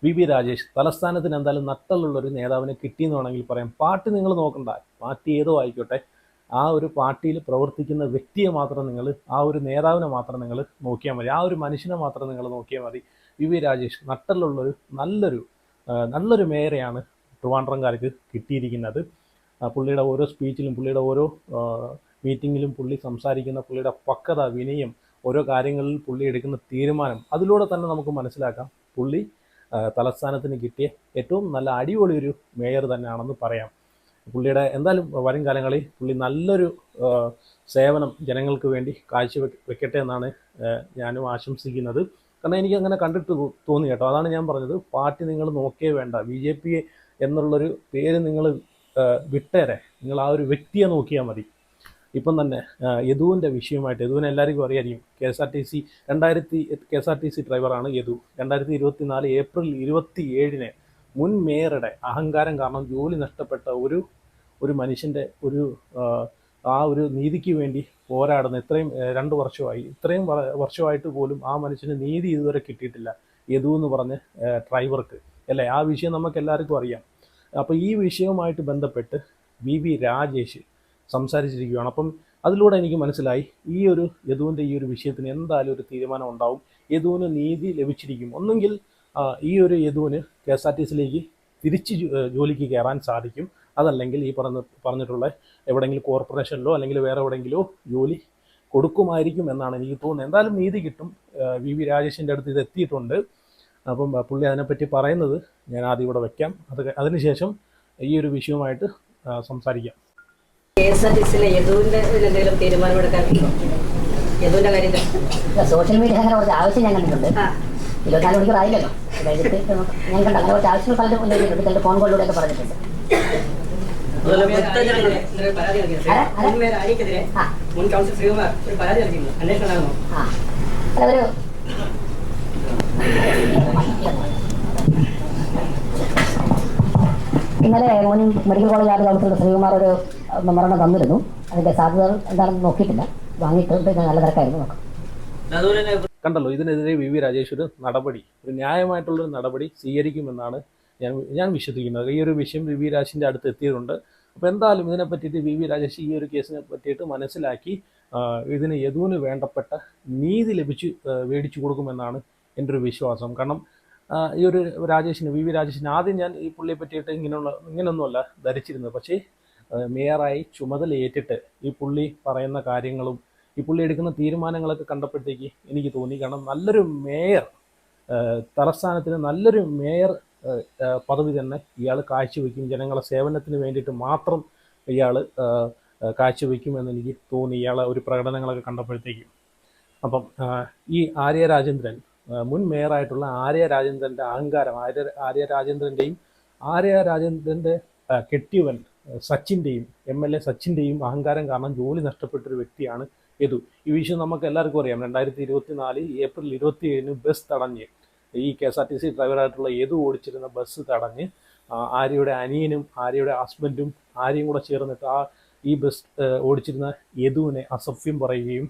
V Rajesh തലസ്ഥാനത്തിന് എന്തായാലും നട്ടലുള്ളൊരു നേതാവിനെ കിട്ടിയെന്ന് വേണമെങ്കിൽ പറയാം. പാർട്ടി നിങ്ങൾ നോക്കണ്ട, പാർട്ടി ഏതോ ആയിക്കോട്ടെ, ആ ഒരു പാർട്ടിയിൽ പ്രവർത്തിക്കുന്ന വ്യക്തിയെ മാത്രം നിങ്ങൾ, ആ ഒരു നേതാവിനെ മാത്രം നിങ്ങൾ നോക്കിയാൽ മതി, ആ ഒരു മനുഷ്യനെ മാത്രം നിങ്ങൾ നോക്കിയാൽ മതി. വി രാജേഷ് നട്ടലുള്ളൊരു നല്ലൊരു മേയറെയാണ് ട്രിവാൻഡ്രംകാർക്ക് കിട്ടിയിരിക്കുന്നത്. പുള്ളിയുടെ ഓരോ സ്പീച്ചിലും, പുള്ളിയുടെ ഓരോ മീറ്റിങ്ങിലും പുള്ളി സംസാരിക്കുന്ന പുള്ളിയുടെ പക്വത, വിനയം, ഓരോ കാര്യങ്ങളിൽ പുള്ളി എടുക്കുന്ന തീരുമാനം, അതിലൂടെ തന്നെ നമുക്ക് മനസ്സിലാക്കാം പുള്ളി തലസ്ഥാനത്തിന് കിട്ടിയ ഏറ്റവും നല്ല അടിപൊളി ഒരു മേയർ തന്നെയാണെന്ന് പറയാം. പുള്ളിയുടെ എന്തായാലും വരും കാലങ്ങളിൽ പുള്ളി നല്ലൊരു സേവനം ജനങ്ങൾക്ക് വേണ്ടി വെക്കട്ടെ എന്നാണ് ഞാനും ആശംസിക്കുന്നത്. കാരണം എനിക്ക് അങ്ങനെ കണ്ടിട്ട് തോന്നി കേട്ടോ. അതാണ് ഞാൻ പറഞ്ഞത്, പാർട്ടി നിങ്ങൾ നോക്കിയേ വേണ്ട, BJP എന്നുള്ളൊരു പേര് നിങ്ങൾ വിട്ടേരെ, നിങ്ങൾ ആ ഒരു വ്യക്തിയെ നോക്കിയാൽ മതി. ഇപ്പം തന്നെ യദുവിൻ്റെ വിഷയമായിട്ട്, യദുവിനെ എല്ലാവർക്കും അറിയായിരിക്കും. KSRTC ഡ്രൈവറാണ് യദു. 2024 ഏപ്രിൽ 27 മുൻ മേയറുടെ അഹങ്കാരം കാരണം ജോലി നഷ്ടപ്പെട്ട ഒരു മനുഷ്യൻ്റെ ആ ഒരു നീതിക്ക് വേണ്ടി പോരാടുന്ന ഇത്രയും 2 വർഷമായി, ഇത്രയും വർഷമായിട്ട് പോലും ആ മനുഷ്യന് നീതി ഇതുവരെ കിട്ടിയിട്ടില്ല, യദു എന്ന് പറഞ്ഞ ഡ്രൈവർക്ക് അല്ലേ. ആ വിഷയം നമുക്ക് എല്ലാവർക്കും അറിയാം. അപ്പോൾ ഈ വിഷയവുമായിട്ട് ബന്ധപ്പെട്ട് വി രാജേഷ് സംസാരിച്ചിരിക്കുകയാണ്. അപ്പം അതിലൂടെ എനിക്ക് മനസ്സിലായി ഈ ഒരു യദുവിൻ്റെ ഈ ഒരു വിഷയത്തിന് എന്തായാലും ഒരു തീരുമാനം ഉണ്ടാവും. യദുവിന് നീതി ലഭിച്ചിരിക്കും. ഒന്നെങ്കിൽ ഈ ഒരു യദുവിന് KSRTCയിലേക്ക് തിരിച്ച് ജോലിക്ക് കയറാൻ സാധിക്കും, അതല്ലെങ്കിൽ ഈ പറഞ്ഞിട്ടുള്ള എവിടെയെങ്കിലും കോർപ്പറേഷനിലോ അല്ലെങ്കിൽ വേറെ എവിടെയെങ്കിലോ ജോലി കൊടുക്കുമായിരിക്കും എന്നാണ് എനിക്ക് തോന്നുന്നത്. എന്തായാലും നീതി കിട്ടും. വി രാജേഷിൻ്റെ അടുത്ത് ഇത് എത്തിയിട്ടുണ്ട്. അപ്പം പുള്ളി അതിനെപ്പറ്റി പറയുന്നത് ഞാൻ ആദ്യം ഇവിടെ വയ്ക്കാം. അതിനുശേഷം ഈ ഒരു വിഷയവുമായിട്ട് സംസാരിക്കാം. KSRTCയിലെ യദുവിന്റെ എന്തെങ്കിലും തീരുമാനമെടുക്കാൻ യദുവിന്റെ കാര്യത്തിൽ സോഷ്യൽ മീഡിയ അങ്ങനെ കുറച്ച് ആവശ്യം ഞാൻ കണ്ടിട്ടുണ്ട്. 24 മണിക്കൂർ ആയില്ലല്ലോ, ഞാൻ കണ്ട അങ്ങനെ കുറച്ച് ആവശ്യങ്ങൾ പലരും ഉന്നയിച്ചിട്ടുണ്ട്, ചിലർ ഫോൺ കോളിലൂടെയൊക്കെ പറഞ്ഞിട്ടുണ്ട്. അതൊരു ഇന്നലെ മുൻ medical college art councillor Sreekumar ഒരു മെമ്മോറണ്ടം തന്നിരുന്നു. അതിന്റെ സാധ്യതകൾ എന്താണെന്ന് നോക്കിയിട്ടില്ല, വാങ്ങിയിട്ട് നല്ല തിരക്കായിരുന്നു നോക്കാം. കണ്ടല്ലോ, ഇതിനെതിരെ വി രാജേഷ് ഒരു ന്യായമായിട്ടുള്ളൊരു നടപടി സ്വീകരിക്കുമെന്നാണ് ഞാൻ വിശ്വസിക്കുന്നത്. ഈ ഒരു വിഷയം വി രാജേഷിൻ്റെ അടുത്ത് എത്തിയിട്ടുണ്ട്. അപ്പോൾ എന്തായാലും ഇതിനെ പറ്റിയിട്ട് വി രാജേഷ് ഈ ഒരു കേസിനെ പറ്റിയിട്ട് മനസ്സിലാക്കി ഇതിന് യദുവിന് വേണ്ടപ്പെട്ട നീതി മേടിച്ചു കൊടുക്കുമെന്നാണ് എൻ്റെ ഒരു വിശ്വാസം. കാരണം ഈ ഒരു വി രാജേഷിന് ആദ്യം ഞാൻ ഈ പുള്ളിയെ പറ്റിയിട്ട് ഇങ്ങനെയൊന്നുമല്ല ധരിച്ചിരുന്നത്. പക്ഷേ മേയറായി ചുമതലയേറ്റിട്ട് ഈ പുള്ളി പറയുന്ന കാര്യങ്ങളും ഈ പുള്ളി എടുക്കുന്ന തീരുമാനങ്ങളൊക്കെ കണ്ടപ്പോഴത്തേക്ക് എനിക്ക് തോന്നി, കാരണം നല്ലൊരു മേയർ, തലസ്ഥാനത്തിന് നല്ലൊരു മേയർ പദവി തന്നെ ഇയാൾ കാഴ്ചവെക്കും, ജനങ്ങളെ സേവനത്തിന് വേണ്ടിയിട്ട് മാത്രം ഇയാൾ കാഴ്ചവെക്കുമെന്ന് എനിക്ക് തോന്നി, ഇയാളെ ഒരു പ്രകടനങ്ങളൊക്കെ കണ്ടപ്പോഴത്തേക്കും. അപ്പം ഈ ആര്യ രാജേന്ദ്രൻ, മുൻ മേയറായിട്ടുള്ള ആര്യ രാജേന്ദ്രൻ്റെ അഹങ്കാരം, ആര്യ രാജേന്ദ്രൻ്റെ കെട്ടിയവൻ സച്ചിൻ്റെയും MLA സച്ചിൻ്റെയും അഹങ്കാരം കാരണം ജോലി നഷ്ടപ്പെട്ടൊരു വ്യക്തിയാണ് യദു. ഈ വിഷയം നമുക്ക് എല്ലാവർക്കും അറിയാം. 2024 ഏപ്രിൽ 27 ബസ് തടഞ്ഞ്, ഈ KSRTC ഡ്രൈവറായിട്ടുള്ള യദു ഓടിച്ചിരുന്ന ബസ് തടഞ്ഞ് ആര്യയുടെ അനിയനും ആര്യയുടെ ഹസ്ബൻഡും ആര്യയും കൂടെ ചേർന്നിട്ട് ഈ ബസ് ഓടിച്ചിരുന്ന യദുവിനെ അസഭ്യം പറയുകയും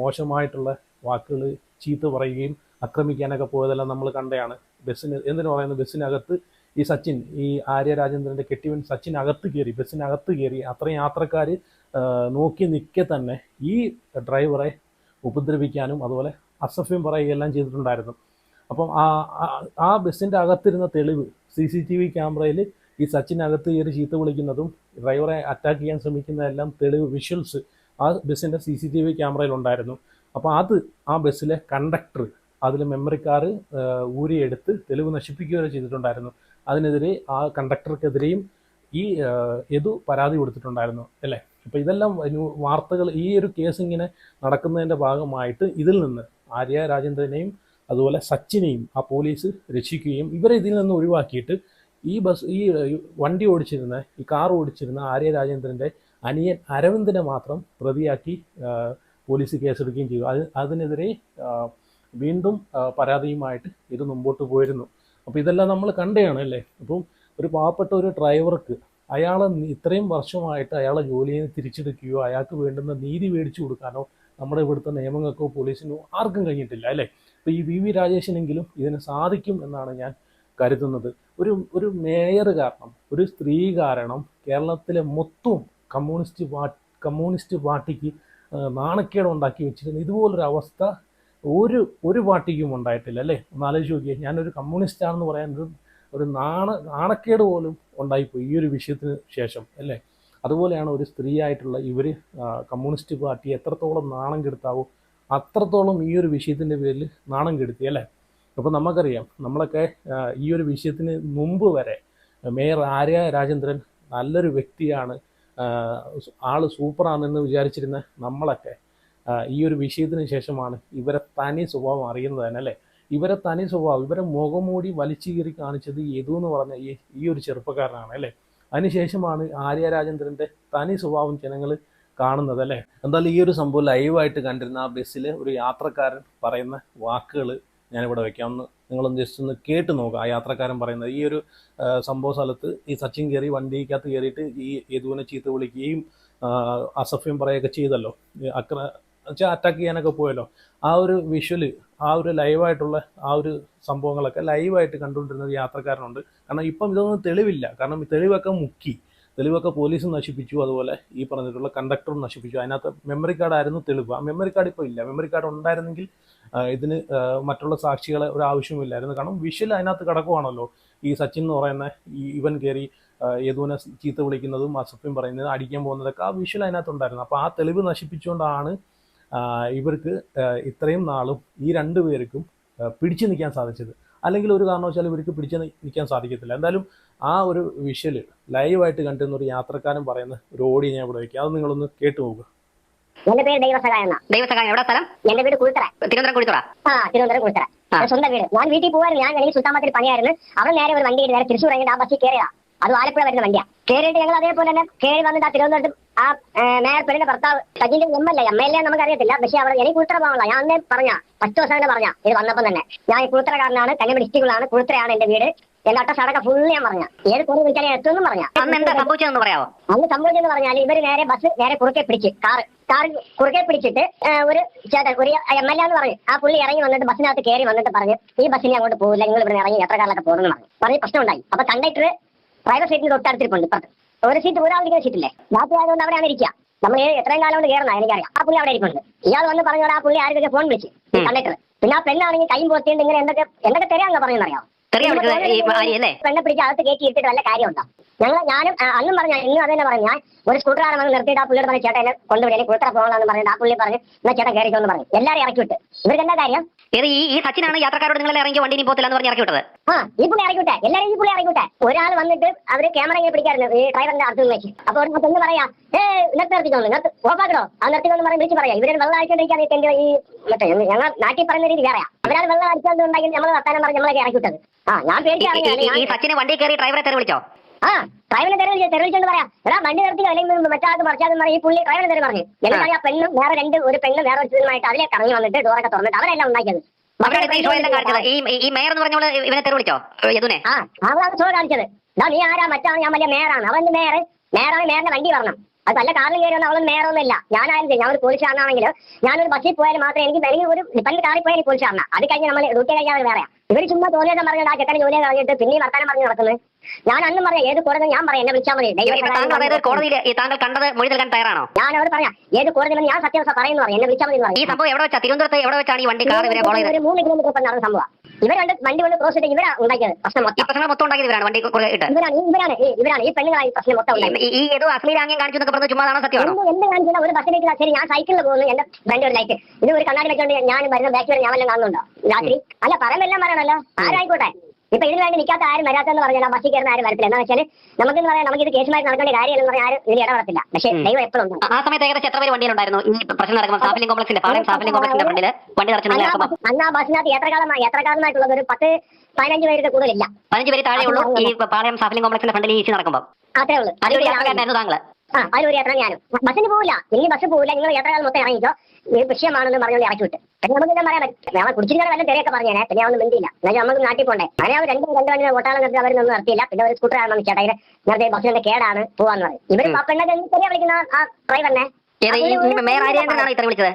മോശമായിട്ടുള്ള വാക്കുകൾ ചീത്ത പറയുകയും ആക്രമിക്കാനൊക്കെ പോയതെല്ലാം നമ്മൾ കണ്ടതാണ്. എന്തിനു പറയുന്നത്, ബസ്സിനകത്ത് ഈ സച്ചിൻ, ഈ ആര്യ രാജേന്ദ്രൻ്റെ കെട്ടിയവൻ സച്ചിൻ ബസ്സിനകത്ത് കയറി അത്രയും യാത്രക്കാർ നോക്കി നിൽക്കെ തന്നെ ഈ ഡ്രൈവറെ ഉപദ്രവിക്കാനും അതുപോലെ അസഭ്യം പറയുകയെല്ലാം ചെയ്തിട്ടുണ്ടായിരുന്നു. അപ്പം ആ ബസ്സിൻ്റെ അകത്തിരുന്ന തെളിവ്, CCTV ക്യാമറയിൽ ഈ സച്ചിനകത്ത് കയറി ചീത്ത വിളിക്കുന്നതും ഡ്രൈവറെ അറ്റാക്ക് ചെയ്യാൻ ശ്രമിക്കുന്നതെല്ലാം തെളിവ്, വിഷ്വൽസ് ആ ബസ്സിൻ്റെ CCTV ക്യാമറയിലുണ്ടായിരുന്നു. അപ്പോൾ ആ ബസ്സിലെ കണ്ടക്ടർ അതിൽ മെമ്മറി കാർഡ് ഊരിയെടുത്ത് തെളിവ് നശിപ്പിക്കുകയോ ചെയ്തിട്ടുണ്ടായിരുന്നു. അതിനെതിരെ ആ കണ്ടക്ടർക്കെതിരെയും ഈ യദു പരാതി കൊടുത്തിട്ടുണ്ടായിരുന്നു അല്ലേ. അപ്പോൾ ഇതെല്ലാം വാർത്തകൾ, ഈ ഒരു കേസ് ഇങ്ങനെ നടക്കുന്നതിൻ്റെ ഭാഗമായിട്ട് ഇതിൽ നിന്ന് ആര്യ രാജേന്ദ്രനെയും അതുപോലെ സച്ചിനെയും ആ പോലീസ് രക്ഷിക്കുകയും ഇവരെ ഇതിൽ നിന്ന് ഒഴിവാക്കിയിട്ട് ഈ വണ്ടി ഓടിച്ചിരുന്ന, ഈ കാർ ഓടിച്ചിരുന്ന ആര്യ രാജേന്ദ്രൻ്റെ അനിയൻ അരവിന്ദിനെ മാത്രം പ്രതിയാക്കി പോലീസ് കേസെടുക്കുകയും ചെയ്തു. അതിനെതിരെ വീണ്ടും പരാതിയുമായിട്ട് ഇത് മുമ്പോട്ട് പോയിരുന്നു. അപ്പോൾ ഇതെല്ലാം നമ്മൾ കണ്ടതാണ് അല്ലേ. അപ്പം ഒരു പാവപ്പെട്ട ഒരു ഡ്രൈവർക്ക് അയാളെ ഇത്രയും വർഷമായിട്ട് അയാളെ ജോലിയിൽ നിന്ന് തിരിച്ചെടുക്കുകയോ അയാൾക്ക് വേണ്ടുന്ന നീതി മേടിച്ചു കൊടുക്കാനോ നമ്മുടെ ഇവിടുത്തെ നിയമങ്ങൾക്കോ പോലീസിനോ ആർക്കും കഴിഞ്ഞിട്ടില്ല അല്ലേ. അപ്പോൾ ഈ വി രാജേഷിനെങ്കിലും ഇതിന് സാധിക്കും എന്നാണ് ഞാൻ കരുതുന്നത്. ഒരു മേയർ കാരണം, ഒരു സ്ത്രീ കാരണം കേരളത്തിലെ മൊത്തം കമ്മ്യൂണിസ്റ്റ് പാർട്ടിക്ക് നാണക്കേട് ഉണ്ടാക്കി വെച്ചിരുന്ന ഇതുപോലൊരു അവസ്ഥ ഒരു പാർട്ടിക്കും ഉണ്ടായിട്ടില്ല അല്ലേ? ഒന്ന് ആലോചിച്ച് നോക്കിയേ. ഞാനൊരു കമ്മ്യൂണിസ്റ്റാണെന്ന് പറയാൻ ഒരു നാണക്കേട് പോലും ഉണ്ടായിപ്പോയി ഈ ഒരു വിഷയത്തിന് ശേഷം അല്ലേ? അതുപോലെയാണ് ഒരു സ്ത്രീ ആയിട്ടുള്ള ഇവർ കമ്മ്യൂണിസ്റ്റ് പാർട്ടി എത്രത്തോളം നാണം കെടുത്താവോ അത്രത്തോളം ഈ ഒരു വിഷയത്തിൻ്റെ പേരിൽ നാണം കെടുത്തി അല്ലേ? അപ്പോൾ നമുക്കറിയാം, നമ്മളൊക്കെ ഈ ഒരു വിഷയത്തിന് മുമ്പ് വരെ മേയർ ആര്യ രാജേന്ദ്രൻ നല്ലൊരു വ്യക്തിയാണ്, ആള് സൂപ്പറാണെന്ന് വിചാരിച്ചിരുന്ന നമ്മളൊക്കെ ഈ ഒരു വിഷയത്തിന് ശേഷമാണ് ഇവരെ തനി സ്വഭാവം അറിയുന്നത് തന്നെ അല്ലേ? ഇവരെ തനി സ്വഭാവം, ഇവരെ മുഖംമൂടി വലിച്ചു കീറി കാണിച്ചത് യദു എന്ന് പറഞ്ഞ ഈ ഒരു ചെറുപ്പക്കാരനാണ് അല്ലേ? അതിനുശേഷമാണ് ആര്യ രാജേന്ദ്രൻ്റെ തനി സ്വഭാവം ജനങ്ങൾ കാണുന്നത് അല്ലേ? എന്തായാലും ഈ ഒരു സംഭവം ലൈവായിട്ട് കണ്ടിരുന്ന ആ ബസ്സിൽ ഒരു യാത്രക്കാരൻ പറയുന്ന വാക്കുകൾ ഞാനിവിടെ വെക്കാമെന്ന് നിങ്ങളൊന്ന് ജസ്റ്റ് ഒന്ന് കേട്ട് നോക്കുക. ആ യാത്രക്കാരൻ പറയുന്നത്, ഈ ഒരു സംഭവ സ്ഥലത്ത് ഈ സച്ചിൻ കയറി വണ്ടിക്കകത്ത് കയറിയിട്ട് ഈ യദുവിനെ ചീത്ത വിളിക്കുകയും അസഭ്യം പറയുകയൊക്കെ ചെയ്തല്ലോ, അറ്റാക്ക് ചെയ്യാനൊക്കെ പോയല്ലോ. ആ ഒരു വിഷ്വല്, ആ ഒരു ലൈവായിട്ടുള്ള ആ ഒരു സംഭവങ്ങളൊക്കെ ലൈവായിട്ട് കണ്ടുകൊണ്ടിരുന്ന ഒരു യാത്രക്കാരനുണ്ട്. കാരണം ഇപ്പം ഇതൊന്നും തെളിവില്ല, കാരണം ഈ തെളിവൊക്കെ പോലീസും നശിപ്പിച്ചു, അതുപോലെ ഈ പറഞ്ഞിട്ടുള്ള കണ്ടക്ടറും നശിപ്പിച്ചു. അതിനകത്ത് മെമ്മറി കാർഡായിരുന്നു തെളിവ്. ആ മെമ്മറി കാർഡ് ഇപ്പോൾ ഇല്ല. മെമ്മറി കാർഡ് ഉണ്ടായിരുന്നെങ്കിൽ ഇതിന് മറ്റുള്ള സാക്ഷികളെ ഒരു ആവശ്യമില്ലായിരുന്നു. കാരണം വിഷ്വൽ അതിനകത്ത് കിടക്കുവാണല്ലോ. ഈ സച്ചിൻ എന്ന് പറയുന്ന ഇവൻ കയറി യദുവിനെ ചീത്ത വിളിക്കുന്നതും അസഭ്യം പറയുന്നതും അടിക്കാൻ പോകുന്നതൊക്കെ ആ വിഷ്വൽ അതിനകത്തുണ്ടായിരുന്നു. അപ്പോൾ ആ തെളിവ് നശിപ്പിച്ചുകൊണ്ടാണ് ഇവർക്ക് ഇത്രയും നാളും ഈ രണ്ടുപേർക്കും പിടിച്ചു നിൽക്കാൻ സാധിച്ചത്. അല്ലെങ്കിൽ ഒരു കാരണവശാലും ഇവർക്ക് പിടിച്ചു നിൽക്കാൻ സാധിക്കത്തില്ല. എന്തായാലും ആ ഒരു വിഷ്വൽ ലൈവായിട്ട് കണ്ടിരുന്ന ഒരു യാത്രക്കാരൻ പറയുന്ന ഒരു ഓഡിയോ ഞാൻ ഇവിടെ വയ്ക്കാം. അത് നിങ്ങളൊന്ന് കേട്ടു നോക്കുക. എന്റെ പേര് ദൈവസഹായം. എവിടെ സ്ഥലം? എന്റെ വീട് കുളിത്തറ, തിരുവനന്തപുരം കുളിത്തറ. തിരുവനന്തപുരം കുളിത്തറ സ്വന്തം വീട്. ഞാൻ വീട്ടിൽ പോകാറുണ്ട്. ഞാൻ എനിക്ക് സുൽത്താൻബത്തേരി പണിയായിരുന്നു. അവിടെ നേരെ ഒരു വണ്ടി നേരെ തൃശ്ശൂർ കഴിഞ്ഞിട്ട് ആ ബസ്സിൽ കയറിയതാ. അത് ആലപ്പുഴ വരുന്ന വണ്ടിയാണ്. കയറിയിട്ട് ഞങ്ങൾ അതേപോലെ തന്നെ കയറി വന്നിട്ട് ആ തിരുവനന്തപുരത്ത് ആ മേയർ പെണ്ണിന്റെ ഭർത്താവ് സജിന്റെ എം.എൽ.എ നമുക്ക് അറിയത്തില്ല. പക്ഷെ അവിടെ എനിക്ക് കുളിത്തറ പോകാനുള്ള ഞാൻ അന്നേ പറഞ്ഞ 10 ദിവസം തന്നെ പറഞ്ഞ ഇത് വന്നപ്പം തന്നെ ഞാൻ ഈ കുളിത്തറക്കാരനാണ്, കന്യാകുമാരി ഡിസ്ട്രിക്റ്റിലാണ്, കുളിത്തറയാണ് എന്റെ വീട്. എന്റെ അട്ട സടക്ക ഫുള്ള് ഞാൻ പറഞ്ഞ ഏത് കുറവ് വിളിച്ചാൽ ഞാൻ എത്തുമെന്നും പറഞ്ഞ. അന്ന് എന്താ സംഭവിച്ചതെന്ന് പറയാമോ? അന്ന് സംഭവിച്ചെന്ന് പറഞ്ഞാൽ ഇവര് നേരെ ബസ് നേരെ കുറുക്കെ പിടിച്ച് കാർ കുറുക്കെ പിടിച്ചിട്ട് ഒരു ചേട്ടൻ ഒരു എം.എൽ.എ എന്ന് പറഞ്ഞു. ആ പുള്ളി ഇറങ്ങി വന്നിട്ട് ബസ്സിനകത്ത് കയറി വന്നിട്ട് പറഞ്ഞു, ഈ ബസ്സിന് അങ്ങോട്ട് പോകില്ല, നിങ്ങൾ ഇവിടെ ഇറങ്ങി യാത്രക്കാരിലൊക്കെ പോകുന്നു പറഞ്ഞ് പ്രശ്നം ഉണ്ടായി. അപ്പൊ കണ്ടക്ടർ പ്രൈവറ്റ് സീറ്റിൽ തൊട്ടടുത്തിരിപ്പുണ്ട്. ഇപ്പുറത്ത് ഒരു സീറ്റ് ഒരാളിരിക്കുന്ന സീറ്റില്ലേ, രാത്രി ആയതുകൊണ്ട് അവിടെയാണ് ഇരിക്കുക. നമ്മൾ എത്രയും കാലം കൊണ്ട് കയറുന്ന എനിക്കറിയാം. ആ പുള്ളി അവിടെ ഇരിപ്പുണ്ട്. ഇയാൾ വന്ന് പറഞ്ഞോടെ ആ പുള്ളി ആർക്കൊക്കെ ഫോൺ വിളിച്ച് കണ്ടക്ടർ. പിന്നെ ആ പെണ്ണാണെങ്കിൽ കൈയും പോത്തിയിട്ട് ഇങ്ങനെ എന്തൊക്കെ തരാമെന്ന് പറഞ്ഞറിയാം. പെണ്ണെ പിടിച്ച് അകത്ത് കയറ്റി ഇട്ടിട്ട് വല്ല കാര്യമുണ്ടോ? ഞാനും അന്നും പറഞ്ഞു, ഇന്നും അത് തന്നെ പറഞ്ഞു. ഞാൻ ഒരു സ്കൂട്ടറാണ് വന്ന് നിർത്തിയിട്ട് ആ പുള്ളിയോട് പറഞ്ഞു, ചേട്ടാ എന്നെ കൊണ്ടുപോയി എനിക്ക് കുളിത്തറ പോകണമെന്ന് പറഞ്ഞിട്ട് ആ പുള്ളി പറഞ്ഞു, എന്നാ ചേട്ടാ കയറിക്കോന്ന് പറഞ്ഞു. എല്ലാവരും ഇറക്കി വിട്ട്. ഇവർക്ക് എന്താ കാര്യം? ഈ സച്ചിനാണ് യാത്രക്കാരോട് നിങ്ങൾ ഇറങ്ങി വണ്ടി പോത്തില്ല എന്ന് പറഞ്ഞ് ഇറക്കി വിട്ടത്. ഈ പുള്ളി ഇറക്കിവിട്ടെ, എല്ലാവരും ഈ പുള്ളി ഇറക്കിവിട്ടെ. ഒരാൾ വന്നിട്ട് അവര് ക്യാമറ ഇങ്ങനെ പിടിക്കായിരുന്നു ഈ ഡ്രൈവറിന്റെ അടുത്ത് വെച്ച്. അപ്പോൾ ഒന്ന് പറയാ, നിർത്തിക്കോന്ന് ഓഫാക്കണോ, ആ നിർത്തിക്കോന്ന് പറഞ്ഞ് വിളിച്ച് പറയാം. ഇവര് വെള്ളം അടിച്ചോണ്ടിരിക്കാൻ ഈ മറ്റേ ഞങ്ങൾ നാട്ടിൽ പറയുന്ന രീതി വേറെയാ. അവരാൾ വെള്ളം അടിച്ചോണ്ടുണ്ടെങ്കിൽ നമ്മൾ വർത്താനം പറഞ്ഞ് നമ്മളൊക്കെ ഇറക്കിവിട്ടത്. ഞാൻ ഈ സച്ചിന് വണ്ടി കയറി ഡ്രൈവറെ തെറി വിളിച്ചോ? ഡ്രൈവറിനെ തെരവിളിച്ചോണ്ട് പറയാം, എടാ വണ്ടി നിർത്തി അല്ലെങ്കിൽ മറ്റാൾക്ക് മറിച്ചാന്ന് പറഞ്ഞ് ഈ പുള്ളി ഡ്രൈവറിനെ തെറി പറഞ്ഞു. എനിക്കറിയാം പെണ്ണും ഒരു പെണ്ണും വേറെ ഒരുമായിട്ട് അതിലെ കറങ്ങി വന്നിട്ട് ഡോറൊക്കെ തുറന്നിട്ട് അവരെല്ലാം ഉണ്ടാക്കിയത്. ഈ മേയർ എന്ന് പറഞ്ഞോളൂ ഇവനെ തെറി വിളിച്ചോ യദുനെ? അവളാണ് ഷോ കാണിച്ചത്. നീ ആരാ? മറ്റാണ് ഞാൻ വലിയ മേയറാണ്. അവന്റെ മേയറാണ് മേയറിന്റെ വണ്ടി വരണം. അത് നല്ല കാറിൽ കയറി വന്ന അവളൊന്നും മേയറൊന്നുമില്ല. ഞാനായാലും ഞാൻ ഒരു പോലീസുകാരനാണെങ്കിലും ഞാനൊരു ബസ്സിൽ പോയാലും മാത്രമേ എനിക്ക് ഒരു പണ്ട് കാറിൽ പോയാൽ പോലീസുകാരനാണ്. അത് കഴിഞ്ഞ് നമ്മൾ ഡ്യൂട്ടി കഴിഞ്ഞാൽ വേറെയാ. ഇവർ ചുമ്മാ തോന്നിയൊക്കെ പറഞ്ഞിട്ട് ആ ചെക്കനെ ജോലിയെ കളഞ്ഞിട്ട് പിന്നെ വർത്താനം പറഞ്ഞ് നടക്കുന്നത്. ഞാൻ അന്നും പറയാം, ഏത് കോടതി ഞാൻ പറയാം, എന്നെ വിളിച്ചാൽ മതി. കോടതിയിൽ താങ്കൾ കണ്ടത് മൊഴി നൽകാൻ തയ്യാറാണോ? ഞാൻ അവർ പറയാം, ഏത് കോടതി ഞാൻ സത്യാവസ്ഥ പറയുന്നു പറയാം, എന്നെ വിളിച്ചാൽ മതി. ഈ സംഭവം എവിടെ വെച്ചാ? തിരുവനന്തപുരത്ത് എവിടെ വെച്ചാണ് ഈ വണ്ടി കാർ ഇവരെ ഫോളോ ചെയ്തത്? 3 കിലോമീറ്റർ നടന്ന സംഭവം. ഇവർ വണ്ടി കൊണ്ട് ക്രോസ് ചെയ്ത് ഇവരാണ് ഉണ്ടാക്കിയത് പ്രശ്നം മൊത്തം ഉണ്ടാക്കിയത് ഇവരാണ്. വണ്ടി ഇവരാണ് ഈ പെണ്ണുങ്ങളായി പ്രശ്നം മൊത്തം ഉണ്ടായി. ഈ ഏതോ അശ്ലീലാംഗ്യം കാണിച്ചു എന്നൊക്കെ പറഞ്ഞ് ചുമ്മാ സത്യമാണോ? എന്ത് കാണിച്ചാൽ ഒരു ബസ്സിലേക്ക് ശരി ഞാൻ സൈക്കിളിൽ പോകുന്നു, എന്റെ ഫ്രണ്ട് ഒരു ലൈറ്റ് ഇത് ഒരു കണ്ണാടി വെച്ചോണ്ട് ഞാൻ വരുന്ന ബാക്ക് വരെ ഞാൻ വല്ലതും കാണുന്നുണ്ടോ രാത്രി? അല്ല പറയുമെല്ലാം പറയണല്ലോ, ആരായിക്കോട്ടെ. ഇപ്പൊ ഇതിന് വേണ്ടി നിൽക്കാത്ത ആരും വരാത്തെന്ന് പറഞ്ഞാൽ ബസ്സിൽ കയറുന്ന ആരും വരത്തില്ല. എന്താ വെച്ചാൽ നമുക്കെന്ന് പറയാം, നമുക്ക് ഇത് കേസുമായിട്ട് നടക്കേണ്ട കാര്യമെന്ന് പറഞ്ഞാൽ ആരും ഇതിൽ ഇടപെടത്തില്ല. പക്ഷേ ദൈവം എപ്പോഴും ഉണ്ട്. ആ സമയത്ത് ഏകദേശം എത്ര പേര് വണ്ടിയിലുണ്ടായിരുന്നു ഈ പ്രശ്നം നടക്കുമ്പോൾ? സാഫല്യം കോംപ്ലക്സിന്റെ ഫ്രണ്ടില് വണ്ടി നിറച്ചു. അന്ന് ആ ബസ്സിനകത്ത് യാത്രക്കാരനായിട്ടുള്ളത് ഒരു 10-15 പേരുടെ കൂടുതലില്ല. 15 പേര് താഴെ ഉള്ളൂ ഈ പാളയം സാഫല്യം കോംപ്ലക്സിന്റെ ഫ്രണ്ടിൽ ഈ നടക്കുമ്പോൾ. അത്രേ ഉള്ളൂ. അതിലൊരു യാത്രക്കാരനായിരുന്നു താങ്കൾ? അതിലൊരു യാത്ര ഞാനും. ബസ്സിന് പോവില്ല, ഇനി ബസ് പോവില്ല, നിങ്ങൾ യാത്രക്കാർ മൊത്തം ഇറങ്ങിച്ചോ, ഇത് വിഷയമാണെന്ന് പറഞ്ഞുകൊണ്ട് ഇറക്കി വിട്ട്. പിന്നെ നമുക്ക് എന്താ പറയാൻ പറ്റും? ഞങ്ങൾ കുടിച്ചിരിക്കാൻ വല്ല തെരയൊക്കെ പറഞ്ഞേനെ. പിന്നെ ഒന്നും മിണ്ടിയില്ല. എന്നാൽ നമുക്ക് നാട്ടിൽ പോകണ്ടേ. അങ്ങനെ അവർ രണ്ട് വണ്ടി ഓട്ടാളം നിർത്തി അവരൊന്നും നിർത്തിയില്ല. പിന്നെ ഒരു സ്കൂട്ടർ ആണെന്ന് ചേട്ടാ നേരത്തെ ബസ്സിന്റെ കേടാണ് പോവാന്ന് പറയും. ഇവര് പെണ്ണെ തെറിയ വിളിക്കുന്ന ആ ഡ്രൈവറിനെ മേയർ ആര്യാണെന്നാണ് ഇത്ര വിളിച്ചത്.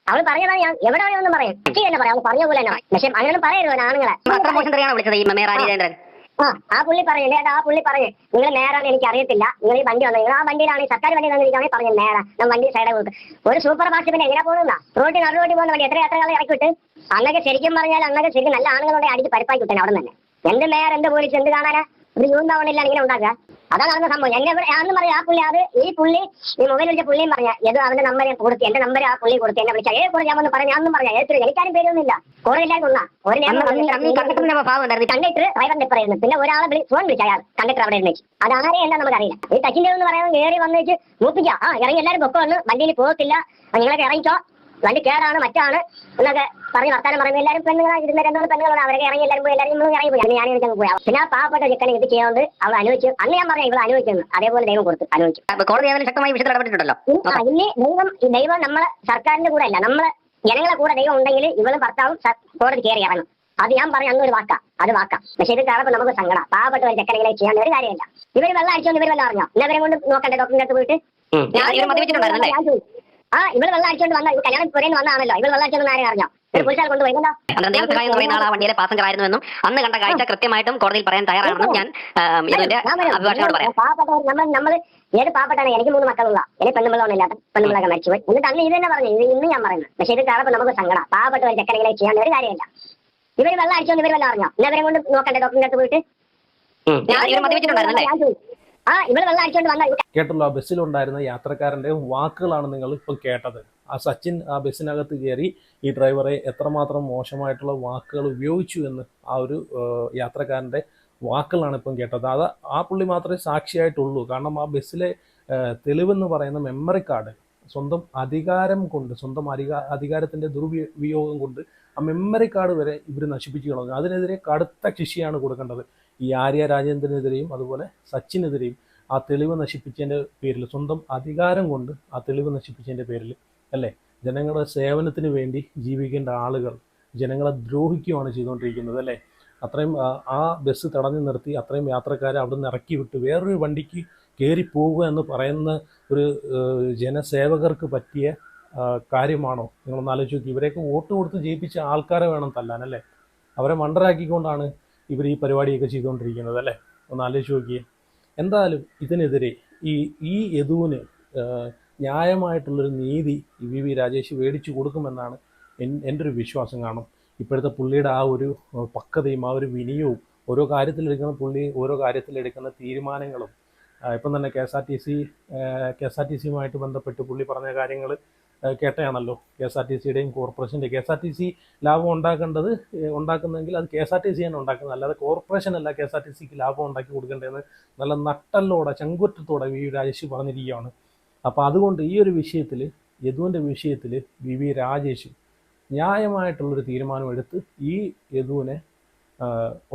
അവൾ പറഞ്ഞതാണ് ഞാൻ എവിടെ വേണമെന്നും പറയും ശരി തന്നെ പറയാം അവൾ പറഞ്ഞ പോലെ തന്നെ പക്ഷെ അങ്ങനെ പറയരുത് ആണുങ്ങളെ അത്ര മോശം തെറിയാണോ വിളിച്ചത് ഈ മേയർ രാജേന്ദ്രൻ? ആ പുള്ളി പറഞ്ഞു ആ പുള്ളി പറഞ്ഞു നിങ്ങൾ നേരാന്ന് എനിക്ക് അറിയത്തില്ല നിങ്ങൾ ഈ വണ്ടി വന്നത് നിങ്ങൾ ആ വണ്ടിയിലാണ് ഈ സർക്കാർ വണ്ടി തന്നിരിക്കുകയാണെങ്കിൽ പറഞ്ഞു നേരാ ഞാൻ വണ്ടി സൈഡ് കൊടുത്തു ഒരു സൂപ്പർ ഫാസ്റ്റ് പിന്നെ എങ്ങനെ പോകുന്ന റോഡിൽ നടുറോട്ടിൽ പോകുന്ന വണ്ടി എത്ര യാത്രകൾ ഇറക്കി വിട്ട് അന്നൊക്കെ ശരിക്കും പറഞ്ഞാൽ അന്നൊക്കെ ശരിക്കും നല്ല ആണുങ്ങളുടെ അടിച്ച് പരിപ്പാക്കി വിട്ടേ അവിടെ തന്നെ എന്ത് മേയർ എന്ത് പോലീസ് എന്ത് കാണാനാ ഒരു യൂണിയൻ ഭവനിലാണ് ഇങ്ങനെ ഉണ്ടാക്കുക അതാണ് നടന്ന സംഭവം എന്നെ ആണെന്ന് പറയാം ആ പുള്ളി അത് ഈ പുള്ളി ഈ മൊബൈൽ വിളിച്ച പുള്ളിയും പറഞ്ഞ ഏതോ അവന്റെ നമ്പർ കൊടുത്തു എന്റെ നമ്പർ ആ പുള്ളി കൊടുത്തു എന്നെ വിളിച്ചാൽ ഏത് ഞാൻ വന്ന് പറഞ്ഞു ഞാനൊന്നും പറയാം ഏതൊരു എനിക്കാരും പേരൊന്നുമില്ല കുറെ എല്ലാവരും ഒന്നാ ഒരു കണ്ടക്ടർ ഡ്രൈവറിന്റെ ഇപ്പറായിരുന്നു പിന്നെ ഒരാളെ ഫോൺ വിളിച്ച അയാൾ കണ്ടക്ടർ അവിടെ ഇരുന്ന് അത് ആരെയും എന്താ നമുക്ക് അറിയില്ല ഈ ടച്ചിന്റെ എന്ന് പറയുന്നത് കയറി വന്ന് വെച്ച് മൂപ്പിക്കുക ആ ഇറങ്ങി എല്ലാവരും പൊക്കം വന്ന് വണ്ടിയിൽ പോകത്തില്ല നിങ്ങളൊക്കെ ഇറങ്ങിക്കോ വണ്ടി കേടാണ് മറ്റാണ് എന്നൊക്കെ പറഞ്ഞ് വർത്താനം പറയുമ്പോൾ എല്ലാവരും പെണ്ണുങ്ങളാണ് ഇരുന്ന രണ്ടു പെണ്ണുങ്ങളാണ് അവരൊക്കെ ഇറങ്ങി എല്ലാവരും പോയി എല്ലാവരും ഇറങ്ങി പോയി ഞാൻ എനിക്ക് പോയി പിന്നെ ആ പാവപ്പെട്ട ചെക്കനെ ഇത് ചെയ്യാണ്ട് അവൾ അനുവദിച്ചു അന്ന് ഞാൻ പറഞ്ഞ ഇവൾ അനുവദിക്കുന്നു അതേപോലെ ദൈവം കൊടുത്തു അനുവദിച്ചു കോടതി അതിന് ശക്തമായി വിഷയത്തിൽ ഇടപെട്ടിട്ടുണ്ടല്ലോ. അതിന് ദൈവം നമ്മളെ സർക്കാരിന്റെ കൂടെ അല്ല നമ്മളെ ജനങ്ങളെ കൂടെ ദൈവം ഉണ്ടെങ്കിൽ ഇവളും ഭർത്താവും കോടതി കയറി ഇറങ്ങും അത് ഞാൻ പറഞ്ഞ അന്നൊരു വാക്കാം അത് വാക്കാം പക്ഷെ ഇത് കാണുമ്പോൾ നമുക്ക് സങ്കടം പാവപ്പെട്ട ഒരു ചെക്കനെങ്കിലും ചെയ്യാൻ ഒരു കാര്യമില്ല ഇവർ വെള്ളം അടിച്ചോണ്ട് ഇവർ വെള്ളം അറിഞ്ഞോ ഇന്നവരെ കൊണ്ട് നോക്കണ്ടേ ഡോക്ടറിന്റെ അടുത്ത് പോയിട്ട് ആ ഇവള് വെള്ളം അടിച്ചോണ്ട് വന്ന കല്യാണം പുരയിൽ വന്നാണല്ലോ ഇവള് വെള്ളം അടിച്ചോണ്ട് ആരും അറിഞ്ഞോ പോലീസുകാർ കൊണ്ടുപോയില്ലോ ദൈവസഹായം കുറേ നാൾ ആ വണ്ടിയിലെ പാസഞ്ചർ ആയിരുന്നുവെന്നും അന്ന് കണ്ട കാഴ്ച കൃത്യമായിട്ടും കോടതിയിൽ പറയാൻ തയ്യാറാണെന്നും ഞാൻ ഇതിന്റെ അഭിഭാഷകനോട് പറയാം. പാവപ്പെട്ടവർ നമ്മൾ ഏത് പാവപ്പെട്ടാണ് എനിക്ക് 3 മക്കളുള്ള എനിക്ക് പെണ്ണുമ്പിള്ളൊന്നുമില്ലാത്ത പെണ്ണുമ്പിളൊക്കെ മരിച്ചുപോയി എന്നിട്ട് അന്ന് ഇത് തന്നെ പറഞ്ഞു ഇത് ഇന്ന് ഞാൻ പറയുന്നത് പക്ഷെ ഇത് കാണുമ്പോൾ നമുക്ക് സങ്കടം പാവപ്പെട്ട ഒരു ചെക്കനെങ്കിലും ചെയ്യാൻ ഒരു കാര്യമില്ല ഇവര് വെള്ളം അടിച്ചോണ്ട് ഇവർ വെള്ളം അറിഞ്ഞോ ഇന്നവരെ കൊണ്ട് നോക്കണ്ടേ ഡോക്ടറിന്റെ അടുത്ത് പോയിട്ട് ആ ഇവള് വെള്ളം അടിച്ചോണ്ട് വന്ന കേട്ടല്ലോ ആ ബസ്സിലുണ്ടായിരുന്ന യാത്രക്കാരൻ്റെ വാക്കുകളാണ് നിങ്ങൾ ഇപ്പോൾ കേട്ടത്. ആ സച്ചിൻ ആ ബസ്സിനകത്ത് കയറി ഈ ഡ്രൈവറെ എത്രമാത്രം മോശമായിട്ടുള്ള വാക്കുകൾ ഉപയോഗിച്ചു എന്ന് ആ ഒരു യാത്രക്കാരൻ്റെ വാക്കുകളാണ് ഇപ്പം കേട്ടത്. അത് ആ പുള്ളി മാത്രമേ സാക്ഷിയായിട്ടുള്ളൂ. കാരണം ആ ബസ്സിലെ തെളിവെന്ന് പറയുന്ന മെമ്മറി കാർഡ് സ്വന്തം അധികാരം കൊണ്ട് സ്വന്തം അധികാരത്തിൻ്റെ ദുർവിനിയോഗം കൊണ്ട് ആ മെമ്മറി കാർഡ് വരെ ഇവർ നശിപ്പിച്ചു കളഞ്ഞു. അതിനെതിരെ കടുത്ത ശിക്ഷയാണ് കൊടുക്കേണ്ടത്. ഈ ആര്യ രാജേന്ദ്രനെതിരെയും അതുപോലെ സച്ചിനെതിരെയും ആ തെളിവ് നശിപ്പിച്ചതിൻ്റെ പേരിൽ സ്വന്തം അധികാരം കൊണ്ട് ആ തെളിവ് നശിപ്പിച്ചതിൻ്റെ പേരിൽ അല്ലേ ജനങ്ങളുടെ സേവനത്തിന് വേണ്ടി ജീവിക്കേണ്ട ആളുകൾ ജനങ്ങളെ ദ്രോഹിക്കുകയാണ് ചെയ്തുകൊണ്ടിരിക്കുന്നത് അല്ലേ. അത്രയും ആ ബസ് തടഞ്ഞു നിർത്തി അത്രയും യാത്രക്കാരെ അവിടെ നിന്ന് ഇറക്കി വിട്ട് വേറൊരു വണ്ടിക്ക് കയറി പോവുക എന്ന് പറയുന്ന ഒരു ജനസേവകർക്ക് പറ്റിയ കാര്യമാണോ? നിങ്ങളൊന്ന് ആലോചിച്ച് നോക്കി. ഇവരെയൊക്കെ വോട്ട് കൊടുത്ത് ജയിപ്പിച്ച ആൾക്കാരെ വേണം തല്ലാൻ അല്ലേ. അവരെ മണ്ടരാക്കിക്കൊണ്ടാണ് ഇവർ ഈ പരിപാടിയൊക്കെ ചെയ്തുകൊണ്ടിരിക്കുന്നത് അല്ലേ. ഒന്ന് ആലോചിച്ച് നോക്കിയേ. എന്തായാലും ഇതിനെതിരെ ഈ യദുവിന് ന്യായമായിട്ടുള്ളൊരു നീതി വി രാജേഷ് മേടിച്ചു കൊടുക്കുമെന്നാണ് എൻ്റെ ഒരു വിശ്വാസം. കാണും ഇപ്പോഴത്തെ പുള്ളിയുടെ ആ ഒരു പക്വതയും ആ ഒരു വിനയവും ഓരോ കാര്യത്തിലെടുക്കുന്ന പുള്ളി ഓരോ കാര്യത്തിലെടുക്കുന്ന തീരുമാനങ്ങളും ഇപ്പം തന്നെ കെ എസ് ആർ ടി സിയുമായിട്ട് ബന്ധപ്പെട്ട് പുള്ളി പറഞ്ഞ കാര്യങ്ങൾ കേട്ടയാണല്ലോ. കെ എസ് ആർ ടി സിയുടെയും കോർപ്പറേഷൻ്റെ K S R T C ലാഭം ഉണ്ടാക്കുന്നതെങ്കിൽ അത് കെ എസ് ആർ ടി സിയാണ് ഉണ്ടാക്കുന്നത്, അല്ലാതെ കോർപ്പറേഷൻ അല്ല കെ എസ് ആർ ടി സിക്ക് ലാഭം ഉണ്ടാക്കി കൊടുക്കേണ്ടതെന്ന് നല്ല നട്ടല്ലോടെ ചങ്കുറ്റത്തോടെ വി രാജേഷ് പറഞ്ഞിരിക്കുകയാണ്. അപ്പോൾ അതുകൊണ്ട് ഈ ഒരു വിഷയത്തിൽ യദുവിൻ്റെ വിഷയത്തിൽ വി രാജേഷ് ന്യായമായിട്ടുള്ളൊരു തീരുമാനമെടുത്ത് ഈ യദുവിനെ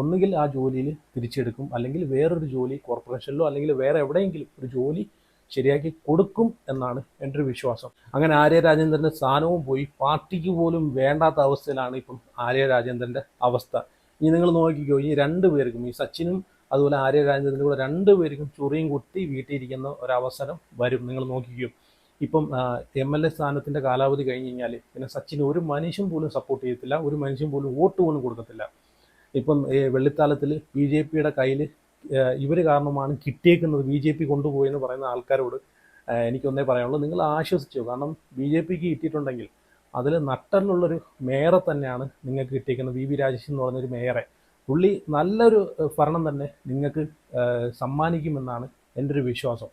ഒന്നുകിൽ ആ ജോലിയിൽ തിരിച്ചെടുക്കും, അല്ലെങ്കിൽ വേറൊരു ജോലി കോർപ്പറേഷനിലോ അല്ലെങ്കിൽ വേറെ എവിടെയെങ്കിലും ഒരു ജോലി ശരിയാക്കി കൊടുക്കും എന്നാണ് എൻ്റെ ഒരു വിശ്വാസം. അങ്ങനെ ആര്യ രാജേന്ദ്രൻ്റെ സ്ഥാനവും പോയി, പാർട്ടിക്ക് പോലും വേണ്ടാത്ത അവസ്ഥയിലാണ് ഇപ്പം ആര്യ രാജേന്ദ്രൻ്റെ അവസ്ഥ. ഇനി നിങ്ങൾ നോക്കിക്കോ, ഈ 2 പേർക്കും ഈ സച്ചിനും അതുപോലെ ആര്യ രാജേന്ദ്രൻ്റെ കൂടെ 2 പേർക്കും ചൊറിയും കുത്തി വീട്ടിയിരിക്കുന്ന ഒരവസരം വരും. നിങ്ങൾ നോക്കിക്കോ. ഇപ്പം MLA സ്ഥാനത്തിൻ്റെ കാലാവധി കഴിഞ്ഞ് കഴിഞ്ഞാൽ പിന്നെ സച്ചിന് ഒരു മനുഷ്യൻ പോലും സപ്പോർട്ട് ചെയ്യത്തില്ല, ഒരു മനുഷ്യൻ പോലും വോട്ട് പോലും കൊടുക്കത്തില്ല. ഇപ്പം വെള്ളിത്താലത്തിൽ BJPയുടെ കയ്യിൽ ഇവർ കാരണമാണ് കിട്ടിയേക്കുന്നത്, BJP കൊണ്ടുപോയെന്ന് പറയുന്ന ആൾക്കാരോട് എനിക്കൊന്നേ പറയാനുള്ളൂ, നിങ്ങൾ ആശ്വസിച്ചോ. കാരണം BJPക്ക് കിട്ടിയിട്ടുണ്ടെങ്കിൽ അതിൽ നട്ടലുള്ളൊരു മേയറെ തന്നെയാണ് നിങ്ങൾക്ക് കിട്ടിയിരിക്കുന്നത്. വി രാജേഷ് എന്ന് പറഞ്ഞൊരു മേയറെ. പുള്ളി നല്ലൊരു ഭരണം തന്നെ നിങ്ങൾക്ക് സമ്മാനിക്കുമെന്നാണ് എൻ്റെ ഒരു വിശ്വാസം.